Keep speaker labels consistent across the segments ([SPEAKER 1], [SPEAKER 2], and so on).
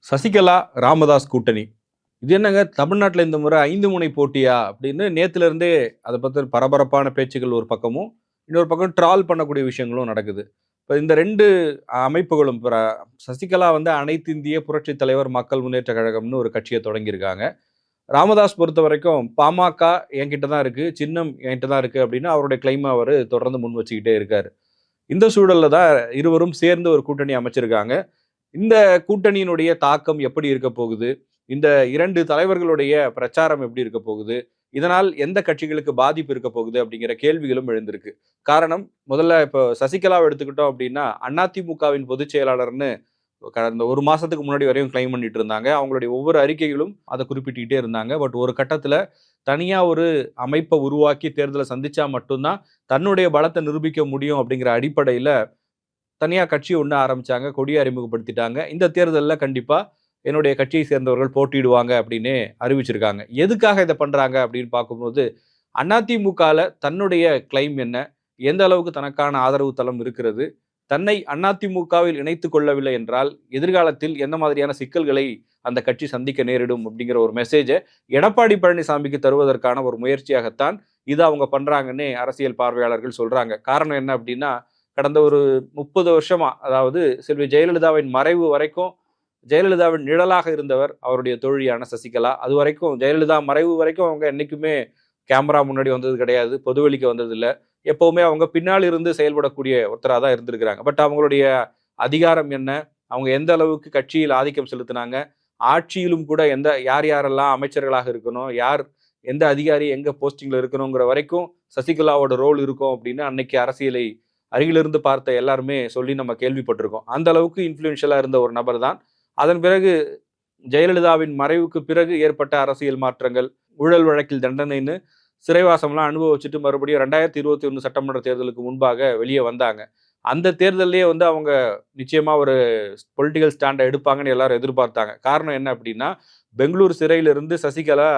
[SPEAKER 1] சசிகலா, ராமதாஸ் கூட்டணி. இது என்னங்க தமிழ்நாட்டுல இந்த முறை 5 முனை போட்டியா? அப்படின்னு நேத்துல இருந்தே அத பத்தி பரபரப்பான பேச்சுக்கள் ஒரு பக்கமும், இன்னொரு பக்கம் ட்ரால் பண்ணக்கூடிய விஷயங்களும் நடக்குது. இப்ப இந்த 2 அமைப்புகளும் சசிகலா வந்து அனைத்து இந்திய புரட்சித் தலைவர் மக்கள் முன்னேற்றக் கழகம்னு ஒரு கட்சிய தொடங்கியிருக்காங்க. ராமதாஸ் பொறுத்தவரைக்கும் பாமக என்கிட்ட தான் இருக்கு, சின்னம் என்கிட்ட தான் இருக்கு அப்படின்னு அவருடைய கிளைம அவரு தொடர்ந்து முன் வச்சுக்கிட்டே இருக்காரு. இந்த சூழல்ல தான் இருவரும் சேர்ந்து ஒரு கூட்டணி அமைச்சிருக்காங்க. இந்த கூட்டணியினுடைய தாக்கம் எப்படி இருக்க போகுது? இந்த 2 தலைவர்களுடைய பிரச்சாரம் எப்படி இருக்க போகுது? இதனால் எந்த கட்சிகளுக்கு பாதிப்பு இருக்க போகுது? அப்படிங்கிற கேள்விகளும் எழுந்திருக்கு. காரணம், முதல்ல இப்போ சசிகலாவ எடுத்துக்கிட்டோம் அப்படின்னா, அதிமுகவின் பொதுச் செயலாளர்ன்னு கடந்த 1 மாசத்துக்கு முன்னாடி வரையும் கிளைம் பண்ணிட்டு இருந்தாங்க. அவங்களுடைய ஒவ்வொரு அறிக்கைகளும் அத குறிப்பிட்டுக்கிட்டே இருந்தாங்க. பட் ஒரு கட்டத்துல தனியா ஒரு அமைப்ப உருவாக்கி தேர்தல சந்திச்சா மட்டும் தான் தன்னுடைய பலத்த நிரூபிக்க முடியும் அப்படிங்கிற அடிப்படையில தனியா கட்சி ஒண்ணு ஆரம்பிச்சாங்க. கொடிய அறிமுகப்படுத்திட்டாங்க. இந்த தேர்தல்ல கண்டிப்பா என்னுடைய கட்சியை சேர்ந்தவர்கள் போட்டியிடுவாங்க அப்டின்னே அறிவிச்சிருக்காங்க. எதுக்காக இத பண்றாங்க அப்டின்னு பார்க்கும்போது, அதிமுகல தன்னுடைய கிளைம் என்ன? எந்த அளவுக்கு தனக்கான ஆதரவு தளம் இருக்கிறது? தன்னை அதிமுகவில் இணைத்துக் கொள்ளவில்லை என்றால், எதிர்காலத்தில் என்ன மாதிரியான சிக்கல்களை அந்த கட்சி சந்திக்க நேரிடும் அப்டிங்கிற ஒரு மெசேஜ எடப்பாடி பழனிசாமிக்கு தருவதற்கான ஒரு முயற்சியாகத்தான் இத அவங்க பண்றாங்கன்னே அரசியல் பார்வையாளர்கள் சொல்றாங்க. காரணம் என்ன அப்டின்னா, கடந்த ஒரு 30 வருஷமா, அதாவது செல்வி ஜெயலலிதாவின் மறைவு வரைக்கும் ஜெயலலிதாவின் நிழலாக இருந்தவர் அவருடைய தோழியான சசிகலா. அதுவரைக்கும் ஜெயலலிதா மறைவு வரைக்கும் அவங்க என்னைக்குமே கேமரா முன்னாடி வந்தது கிடையாது. பொதுவெளிக்கு வந்ததில்ல. எப்பவுமே அவங்க பின்னால இருந்து செயல்படக்கூடிய ஒருத்தரா தான் இருந்திருக்கிறாங்க. பட் அவங்களுடைய அதிகாரம் என்ன? அவங்க எந்த அளவுக்கு கட்சியில் ஆதிக்கம் செலுத்தினாங்க? ஆட்சியிலும் கூட யார் யாரெல்லாம் அமைச்சர்களாக இருக்கணும்? யார் எந்த அதிகாரி எங்க போஸ்டிங்ல இருக்கணுங்கிற வரைக்கும் சசிகலாவோட ரோல் இருக்கும் அப்படின்னு அன்னைக்கு அரசியலை அருகிலிருந்து பார்த்த எல்லாருமே சொல்லி நம்ம கேள்விப்பட்டிருக்கோம். அந்த அளவுக்கு இன்ஃப்ளூயன்ஷியலா இருந்த ஒரு நபர் தான். அதன் பிறகு ஜெயலலிதாவின் மறைவுக்கு பிறகு ஏற்பட்ட அரசியல் மாற்றங்கள், ஊழல் வழக்கில் தண்டனைன்னு சிறைவாசம்லாம் அனுபவிச்சுட்டு மறுபடியும் 2021 சட்டமன்ற தேர்தலுக்கு முன்பாக வெளிய வந்தாங்க. அந்த தேர்தல்லயே வந்து அவங்க நிச்சயமா ஒரு பொலிட்டிக்கல் ஸ்டாண்ட எடுப்பாங்கன்னு எல்லாரும் எதிர்பார்த்தாங்க. காரணம் என்ன அப்டின்னா, பெங்களூர் சிறையிலிருந்து சசிகலா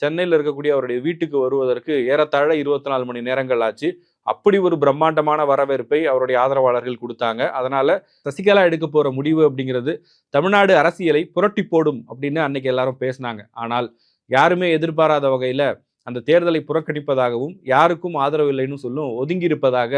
[SPEAKER 1] சென்னையில இருக்கக்கூடிய அவருடைய வீட்டுக்கு வருவதற்கு ஏறத்தாழ 24 மணி நேரங்கள் ஆச்சு. அப்படி ஒரு பிரம்மாண்டமான வரவேற்பை அவருடைய ஆதரவாளர்கள் குடுத்தாங்க. அதனால சசிகலா எடுக்க போற முடிவு அப்படிங்கிறது தமிழ்நாடு அரசியலை புரட்டி போடும் அப்படின்னு அன்னைக்கு எல்லாரும் பேசினாங்க. ஆனால் யாருமே எதிர்பாராத வகையில அந்த தேர்தலை புறக்கணிப்பதாகவும், யாருக்கும் ஆதரவு இல்லைன்னு சொல்லும் ஒதுங்கி இருப்பதாக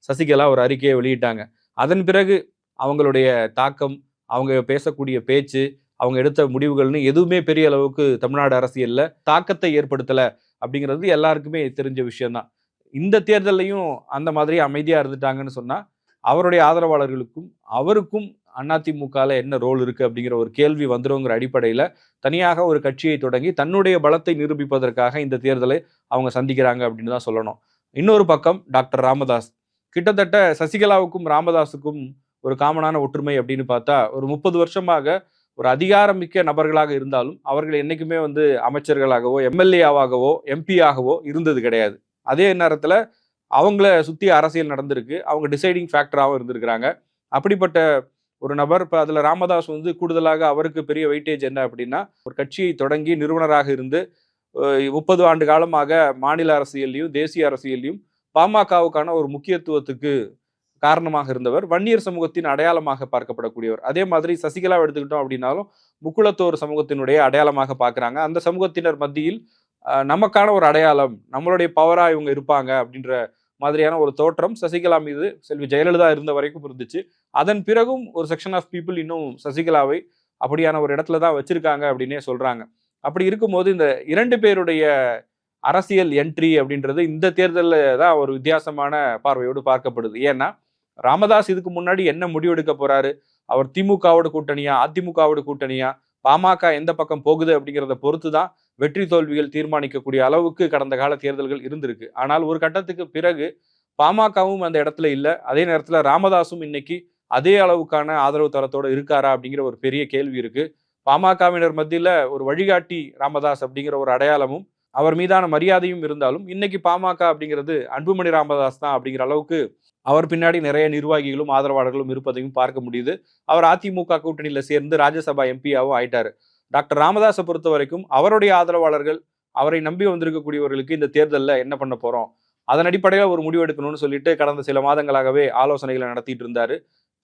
[SPEAKER 1] சசிகலா ஒரு அறிக்கையை வெளியிட்டாங்க. அதன் பிறகு அவங்களுடைய தாக்கம், அவங்க பேசக்கூடிய பேச்சு, அவங்க எடுத்த முடிவுகள்னு எதுவுமே பெரிய அளவுக்கு தமிழ்நாடு அரசியல்ல தாக்கத்தை ஏற்படுத்தல அப்படிங்கிறது எல்லாருக்குமே தெரிஞ்ச விஷயம் தான். இந்த தேர்தல்லையும் அந்த மாதிரி அமைதியா இருந்துட்டாங்கன்னு சொன்னா, அவருடைய ஆதரவாளர்களுக்கும், அவருக்கும் அதிமுகல என்ன ரோல் இருக்கு அப்படிங்கிற ஒரு கேள்வி வந்துருங்கிற அடிப்படையில, தனியாக ஒரு கட்சியை தொடங்கி தன்னுடைய பலத்தை நிரூபிப்பதற்காக இந்த தேர்தலை அவங்க சந்திக்கிறாங்க அப்படின்னு தான் சொல்லணும். இன்னொரு பக்கம் டாக்டர் ராமதாஸ். கிட்டத்தட்ட சசிகலாவுக்கும், ராமதாஸுக்கும் ஒரு காமனான ஒற்றுமை அப்படின்னு பார்த்தா, ஒரு 30 வருஷமாக ஒரு அதிகாரமிக்க நபர்களாக இருந்தாலும், அவர்கள் என்னைக்குமே வந்து அமைச்சர்களாகவோ, எம்.எல்.ஏ.வாகவோ, எம்.பி.யாகவோ இருந்தது கிடையாது. அதே நேரத்துல அவங்கள சுத்தி அரசியல் நடந்திருக்கு. அவங்க டிசைடிங் ஃபேக்டராவும் இருந்திருக்கிறாங்க. அப்படிப்பட்ட ஒரு நபர் இப்ப அதுல ராமதாஸ் வந்து கூடுதலாக அவருக்கு பெரிய வெயிட்டேஜ் என்ன அப்படின்னா, ஒரு கட்சியை தொடங்கி நிறுவனராக இருந்து 30 ஆண்டு காலமாக மாநில அரசியல்லயும், தேசிய அரசியல்லயும் பாமகவுக்கான ஒரு முக்கியத்துவத்துக்கு காரணமாக இருந்தவர். வன்னியர் சமூகத்தின் அடையாளமாக பார்க்கப்படக்கூடியவர். அதே மாதிரி சசிகலாவ எடுத்துக்கிட்டோம் அப்படின்னாலும், முக்குளத்தோர் சமூகத்தினுடைய அடையாளமாக பார்க்குறாங்க. அந்த சமூகத்தினர் மத்தியில் நமக்கான ஒரு அடையாளம், நம்மளுடைய பவரா இவங்க இருப்பாங்க அப்படின்ற மாதிரியான ஒரு தோற்றம் சசிகலா மீது செல்வி ஜெயலலிதா இருந்த வரைக்கும் இருந்துச்சு. அதன் பிறகும் ஒரு செக்ஷன் ஆஃப் பீப்பிள் இன்னும் சசிகலாவை அப்படியான ஒரு இடத்துல தான் வச்சிருக்காங்க அப்படின்னே சொல்றாங்க. அப்படி இருக்கும்போது இந்த 2 பேருடைய அரசியல் என்ட்ரி அப்படின்றது இந்த தேர்தல்ல தான் ஒரு வித்தியாசமான பார்வையோடு பார்க்கப்படுது. ஏன்னா, ராமதாஸ் இதுக்கு முன்னாடி என்ன முடிவெடுக்க போறாரு? அவர் திமுகவோட கூட்டணியா? அதிமுகவோட கூட்டணியா? பாமக எந்த பக்கம் போகுது அப்படிங்கிறத பொறுத்து தான் வெற்றி தோல்விகள் தீர்மானிக்கக்கூடிய அளவுக்கு கடந்த கால தேர்தல்கள் இருந்திருக்கு. ஆனால் ஒரு கட்டத்துக்கு பிறகு பாமகவும் அந்த இடத்துல இல்ல. அதே நேரத்துல ராமதாஸும் இன்னைக்கு அதே அளவுக்கான ஆதரவு தரத்தோட இருக்காரா? அப்படிங்கிற ஒரு பெரிய கேள்வி இருக்கு. பாமகவினர் மத்தியில ஒரு வழிகாட்டி ராமதாஸ் அப்படிங்கிற ஒரு அடையாளமும், அவர் மீதான மரியாதையும் இருந்தாலும், இன்னைக்கு பாமக அப்படிங்கிறது அன்புமணி ராமதாஸ் தான் அப்படிங்கிற அளவுக்கு அவர் பின்னாடி நிறைய நிர்வாகிகளும், ஆதரவாளர்களும் இருப்பதையும் பார்க்க முடியுது. அவர் அதிமுக கூட்டணியில சேர்ந்து ராஜ்யசபா எம்பியாவும் ஆயிட்டாரு. டாக்டர் ராமதாஸ பொறுத்தவரைக்கும் அவருடைய ஆதரவாளர்கள், அவரை நம்பி வந்திருக்கக்கூடியவர்களுக்கு இந்த தேர்தல்ல என்ன பண்ண போறோம்? அதன் அடிப்படையில ஒரு முடிவு எடுக்கணும்னு சொல்லிட்டு கடந்த சில மாதங்களாகவே ஆலோசனைகளை நடத்திட்டு இருந்தாரு.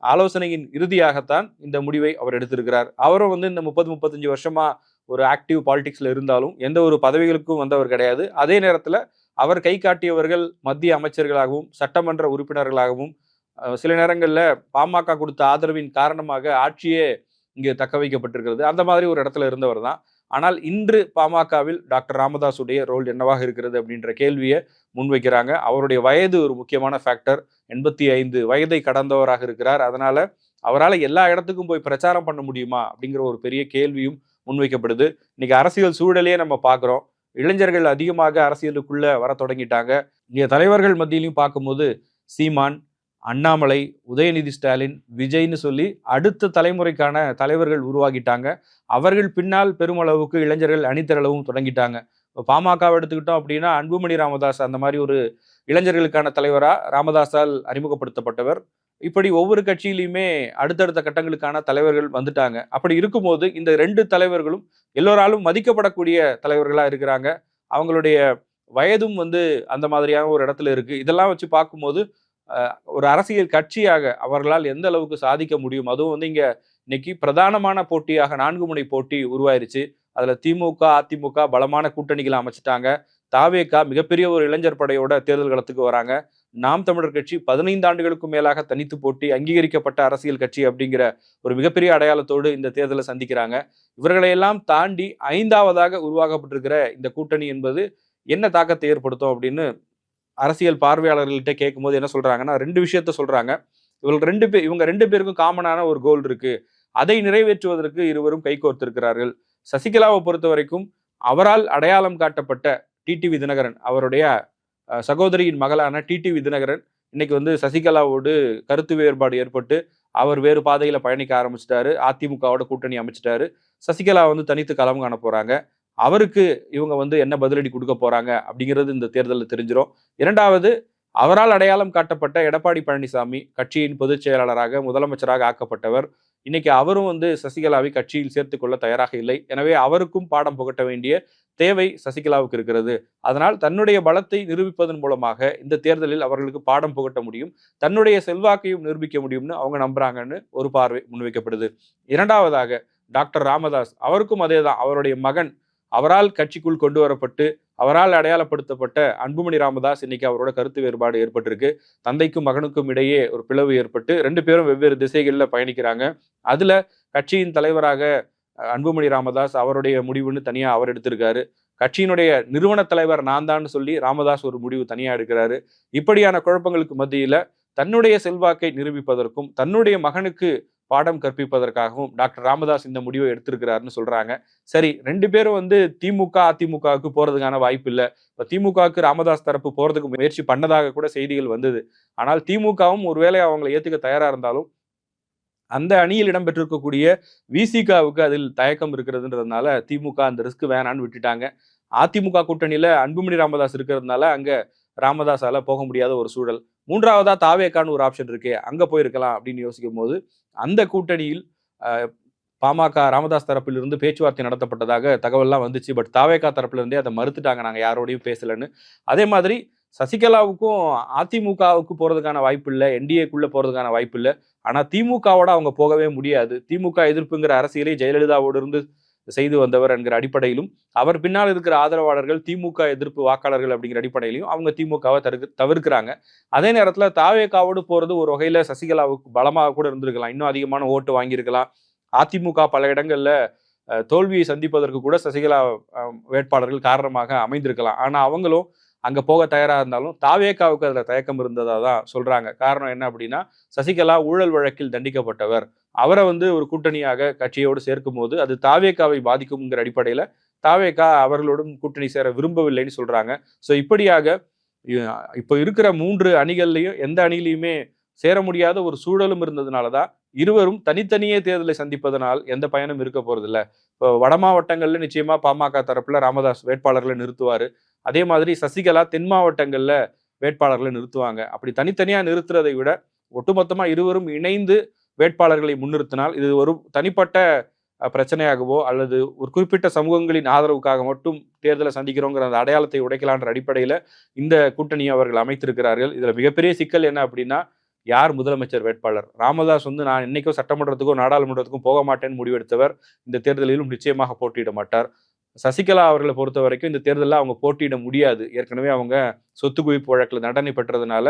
[SPEAKER 1] ஆலோசனையின் இறுதியாகத்தான் இந்த முடிவை அவர் எடுத்திருக்கிறார். அவரும் வந்து இந்த 30-35 வருஷமா ஒரு ஆக்டிவ் பாலிடிக்ஸ்ல இருந்தாலும் எந்த ஒரு பதவிகளுக்கும் வந்தவர் கிடையாது. அதே நேரத்துல அவர் கை காட்டியவர்கள் மத்திய அமைச்சர்களாகவும் சட்டமன்ற உறுப்பினர்களாகவும் சில நேரங்கள்ல பாமக கொடுத்த ஆதரவின் காரணமாக ஆட்சியே இங்கு தக்க வைக்கப்பட்டிருக்கிறது. அந்த மாதிரி ஒரு இடத்துல இருந்தவர் தான். ஆனால் இன்று பாமகவில் டாக்டர் ராமதாஸுடைய ரோல் என்னவாக இருக்கிறது அப்படின்ற கேள்வியை முன்வைக்கிறாங்க. அவருடைய வயது ஒரு முக்கியமான ஃபேக்டர். 85 வயதை கடந்தவராக இருக்கிறார். அதனால அவரால் எல்லா இடத்துக்கும் போய் பிரச்சாரம் பண்ண முடியுமா அப்படிங்கிற ஒரு பெரிய கேள்வியும் முன்வைக்கப்படுது. இன்னைக்கு அரசியல் சூழலையே நம்ம பார்க்குறோம். இளைஞர்கள் அதிகமாக அரசியலுக்குள்ள வர தொடங்கிட்டாங்க. இங்க தலைவர்கள் மத்தியிலையும் பார்க்கும்போது சீமான், அண்ணாமலை, உதயநிதி ஸ்டாலின், விஜய்னு சொல்லி அடுத்த தலைமுறைக்கான தலைவர்கள் உருவாகிட்டாங்க. அவர்கள் பின்னால் பெருமளவுக்கு இளைஞர்கள் அணிதிரளவும் தொடங்கிட்டாங்க. இப்போ பாமகவை எடுத்துக்கிட்டோம் அப்படின்னா அன்புமணி ராமதாஸ் அந்த மாதிரி ஒரு இளைஞர்களுக்கான தலைவரா ராமதாஸால் அறிமுகப்படுத்தப்பட்டவர். இப்படி ஒவ்வொரு கட்சியிலையுமே அடுத்தடுத்த கட்டங்களுக்கான தலைவர்கள் வந்துட்டாங்க. அப்படி இருக்கும்போது இந்த 2 தலைவர்களும் எல்லோராலும் மதிக்கப்படக்கூடிய தலைவர்களா இருக்கிறாங்க. அவங்களுடைய வயதும் வந்து அந்த மாதிரியான ஒரு இடத்துல இருக்கு. இதெல்லாம் வச்சு பார்க்கும்போது ஒரு அரசியல் கட்சியாக அவர்களால் எந்த அளவுக்கு சாதிக்க முடியும்? அதுவும் வந்து இங்க இன்னைக்கு பிரதானமான போட்டியாக 4 முனை போட்டி உருவாயிருச்சு. அதுல திமுக, அதிமுக பலமான கூட்டணிகளை அமைச்சிட்டாங்க. தாவேகா மிகப்பெரிய ஒரு இளைஞர் படையோட தேர்தல் களத்துக்கு வராங்க. நாம் தமிழர் கட்சி 15 ஆண்டுகளுக்கும் மேலாக தனித்து போட்டி அங்கீகரிக்கப்பட்ட அரசியல் கட்சி அப்படிங்கிற ஒரு மிகப்பெரிய அடையாளத்தோடு இந்த தேர்தலை சந்திக்கிறாங்க. இவர்களையெல்லாம் தாண்டி 5வதாக உருவாக்கப்பட்டிருக்கிற இந்த கூட்டணி என்பது என்ன தாக்கத்தை ஏற்படுத்தும் அப்படின்னு அரசியல் பார்வையாளர்கள்ட்ட கேட்கும்போது என்ன சொல்றாங்கன்னா 2 விஷயத்த சொல்றாங்க. இவங்க 2 பேருக்கும் காமனான ஒரு கோல் இருக்கு. அதை நிறைவேற்றுவதற்கு இருவரும் கைகோர்த்திருக்கிறார்கள். சசிகலாவை பொறுத்த வரைக்கும் அவரால் அடையாளம் காட்டப்பட்ட டிடிவி தினகரன், அவருடைய சகோதரியின் மகளான டிடிவி தினகரன் இன்னைக்கு வந்து சசிகலாவோடு கருத்து வேறுபாடு ஏற்பட்டு அவர் வேறு பாதையில பயணிக்க ஆரம்பிச்சிட்டாரு. அதிமுகவோட கூட்டணி அமைச்சிட்டாரு. சசிகலா வந்து தனித்து களம் காண போறாங்க. அவருக்கு இவங்க வந்து என்ன பதிலடி கொடுக்க போறாங்க அப்படிங்கிறது இந்த தேர்தலில் தெரிஞ்சிடும். 2வது, அவரால் அடையாளம் காட்டப்பட்ட எடப்பாடி பழனிசாமி கட்சியின் பொதுச் செயலாளராக முதலமைச்சராக ஆக்கப்பட்டவர். இன்னைக்கு அவரும் வந்து சசிகலாவை கட்சியில் சேர்த்துக் கொள்ள தயாராக இல்லை. எனவே அவருக்கும் பாடம் புகட்ட வேண்டிய தேவை சசிகலாவுக்கு இருக்கிறது. அதனால் தன்னுடைய பலத்தை நிரூபிப்பதன் மூலமாக இந்த தேர்தலில் அவர்களுக்கு பாடம் புகட்ட முடியும். தன்னுடைய செல்வாக்கையும் நிரூபிக்க முடியும்னு அவங்க நம்புறாங்கன்னு ஒரு பார்வை முன்வைக்கப்படுது. 2வதாக டாக்டர் ராமதாஸ், அவருக்கும் அதேதான். அவருடைய மகன் அவரால் கட்சிக்குள் கொண்டு வரப்பட்டு அவரால் அடையாளப்படுத்தப்பட்ட அன்புமணி ராமதாஸ் இன்னைக்கு அவரோட கருத்து வேறுபாடு ஏற்பட்டிருக்கு. தந்தைக்கும் மகனுக்கும் இடையே ஒரு பிளவு ஏற்பட்டு 2 பேரும் வெவ்வேறு திசைகளில் பயணிக்கிறாங்க. அதுல கட்சியின் தலைவராக அன்புமணி ராமதாஸ் அவருடைய முடிவுன்னு தனியா அவர் எடுத்திருக்காரு. கட்சியினுடைய நிறுவன தலைவர் நான் தான் சொல்லி ராமதாஸ் ஒரு முடிவு தனியா எடுக்கிறாரு. இப்படியான குழப்பங்களுக்கு மத்தியில தன்னுடைய செல்வாக்கை நிரூபிப்பதற்கும் தன்னுடைய மகனுக்கு பாடம் கற்பிப்பதற்காகவும் டாக்டர் ராமதாஸ் இந்த முடிவை எடுத்திருக்கிறாருன்னு சொல்றாங்க. சரி, 2 பேரும் வந்து திமுக, அதிமுகவுக்கு போறதுக்கான வாய்ப்பு இல்லை. இப்ப திமுகவுக்கு ராமதாஸ் தரப்பு போறதுக்கு முயற்சி பண்ணதாக கூட செய்திகள் வந்தது. ஆனால் திமுகவும் ஒருவேளை அவங்களை ஏத்துக்க தயாரா இருந்தாலும் அந்த அணியில் இடம்பெற்றிருக்கக்கூடிய விசிகாவுக்கு அதில் தயக்கம் இருக்கிறதுன்றதுனால திமுக அந்த ரிஸ்க் வேணான்னு விட்டுட்டாங்க. அதிமுக கூட்டணியில அன்புமணி ராமதாஸ் இருக்கிறதுனால அங்க ராமதாஸால போக முடியாத ஒரு சூழல். 3வதா தாவேக்கான்னு ஒரு ஆப்ஷன் இருக்கு, அங்க போயிருக்கலாம் அப்படின்னு யோசிக்கும் போது அந்த கூட்டணியில் பாமக ராமதாஸ் தரப்பில் இருந்து பேச்சுவார்த்தை நடத்தப்பட்டதாக தகவல்லாம் வந்துச்சு. பட் தாவேகா தரப்புல இருந்தே அதை மறுத்துட்டாங்க, நாங்க யாரோடையும் பேசலன்னு. அதே மாதிரி சசிகலாவுக்கும் அதிமுகவுக்கு போறதுக்கான வாய்ப்பு இல்லை, என்டிஏக்குள்ள போறதுக்கான வாய்ப்பு இல்லை. ஆனா திமுகவோட அவங்க போகவே முடியாது. திமுக எதிர்ப்புங்கிற அரசியலை ஜெயலலிதாவோடு இருந்து செய்து வந்தவர் என்கிற அடிப்படையிலும் அவர் பின்னால் இருக்கிற ஆதரவாளர்கள் திமுக எதிர்ப்பு வாக்காளர்கள் அப்படிங்கிற அடிப்படையிலும் அவங்க திமுகவை தவிர்க்கிறாங்க. அதே நேரத்துல தாவேகாவோடு போறது ஒரு வகையில சசிகலாவுக்கு பலமாக கூட இருந்திருக்கலாம், இன்னும் அதிகமான ஓட்டு வாங்கியிருக்கலாம். அதிமுக பல இடங்கள்ல தோல்வியை சந்திப்பதற்கு கூட சசிகலா வேட்பாளர்கள் காரணமாக அமைந்திருக்கலாம். ஆனா அவங்களும் அங்க போக தயாரா இருந்தாலும் தாவேகாவுக்கு அதுல தயக்கம் இருந்ததா தான் சொல்றாங்க. காரணம் என்ன அப்படின்னா, சசிகலா ஊழல் வழக்கில் தண்டிக்கப்பட்டவர். அவரை வந்து ஒரு கூட்டணியாக கட்சியோடு சேர்க்கும் போது அது தாவேகாவை பாதிக்கும்ங்கிற அடிப்படையில தாவேகா அவர்களோடும் கூட்டணி சேர விரும்பவில்லைன்னு சொல்றாங்க. ஸோ இப்படியாக இப்போ இருக்கிற 3 அணிகள்லையும் எந்த அணியிலையுமே சேர முடியாத ஒரு சூழலும் இருந்ததுனாலதான் இருவரும் தனித்தனியே தேர்தலை சந்திப்பதனால் எந்த பயனும் இருக்க போறதில்ல. இப்போ வட மாவட்டங்கள்ல நிச்சயமா பாமக தரப்புல ராமதாஸ் வேட்பாளர்களை நிறுத்துவாரு. அதே மாதிரி சசிகலா தென் மாவட்டங்கள்ல வேட்பாளர்களை நிறுத்துவாங்க. அப்படி தனித்தனியா நிறுத்துறதை விட ஒட்டுமொத்தமா இருவரும் இணைந்து வேட்பாளர்களை முன்னிறுத்தினால் இது ஒரு தனிப்பட்ட பிரச்சனையாகவோ அல்லது ஒரு குறிப்பிட்ட சமூகங்களின் ஆதரவுக்காக மட்டும் தேர்தலை சந்திக்கிறோங்கிற அந்த அடையாளத்தை உடைக்கலான்ற அடிப்படையில இந்த கூட்டணியை அவர்கள் அமைத்திருக்கிறார்கள். இதுல மிகப்பெரிய சிக்கல் என்ன அப்படின்னா, யார் முதலமைச்சர் வேட்பாளர். ராமதாஸ் வந்து நான் இன்னைக்கோ சட்டமன்றத்துக்கோ நாடாளுமன்றத்துக்கும் போக மாட்டேன்னு முடிவெடுத்தவர் இந்த தேர்தலிலும் நிச்சயமாக போட்டியிட மாட்டார். சசிகலா அவர்களை பொறுத்த வரைக்கும் இந்த தேர்தலில் அவங்க போட்டியிட முடியாது. ஏற்கனவே அவங்க சொத்து குவிப்பு வழக்கில் தண்டனை பெற்றதுனால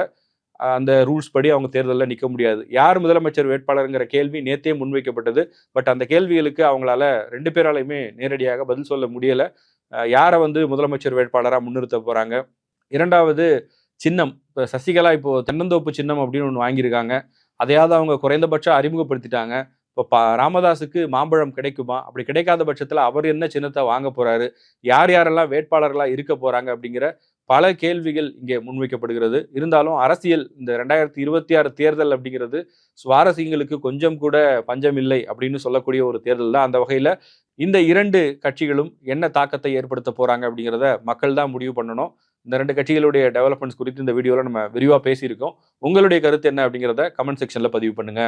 [SPEAKER 1] அந்த ரூல்ஸ் படி அவங்க தேர்தலில் நிற்க முடியாது. யார் முதலமைச்சர் வேட்பாளருங்கிற கேள்வி நேத்தே முன்வைக்கப்பட்டது. பட் அந்த கேள்விகளுக்கு அவங்களால 2 பேராலையுமே நேரடியாக பதில் சொல்ல முடியல. யாரை வந்து முதலமைச்சர் வேட்பாளராக முன்னிறுத்த போறாங்க. 2வது சின்னம். இப்போ சசிகலா இப்போ தென்னந்தோப்பு சின்னம் அப்படின்னு ஒன்று வாங்கியிருக்காங்க. அதையாவது அவங்க குறைந்தபட்சம் அறிமுகப்படுத்திட்டாங்க. இப்போ ராமதாஸுக்கு மாம்பழம் கிடைக்குமா? அப்படி கிடைக்காத பட்சத்தில் அவர் என்ன சின்னத்தை வாங்க போறாரு? யார் யாரெல்லாம் வேட்பாளர்களாக இருக்க போறாங்க? அப்படிங்கிற பல கேள்விகள் இங்கே முன்வைக்கப்படுகிறது. இருந்தாலும் அரசியல் இந்த 2026 தேர்தல் அப்படிங்கிறது சுவாரஸ்யங்களுக்கு கொஞ்சம் கூட பஞ்சம் இல்லை அப்படின்னு சொல்லக்கூடிய ஒரு தேர்தல் தான். அந்த வகையில் இந்த 2 கட்சிகளும் என்ன தாக்கத்தை ஏற்படுத்த போறாங்க அப்படிங்கிறத மக்கள் தான் முடிவு பண்ணணும். இந்த 2 கட்சிகளுடைய டெவலப்மெண்ட்ஸ் குறித்து இந்த வீடியோவில் நம்ம விரிவாக பேசியிருக்கோம். உங்களுடைய கருத்து என்ன அப்படிங்கிறத கமெண்ட் செக்ஷனில் பதிவு பண்ணுங்க.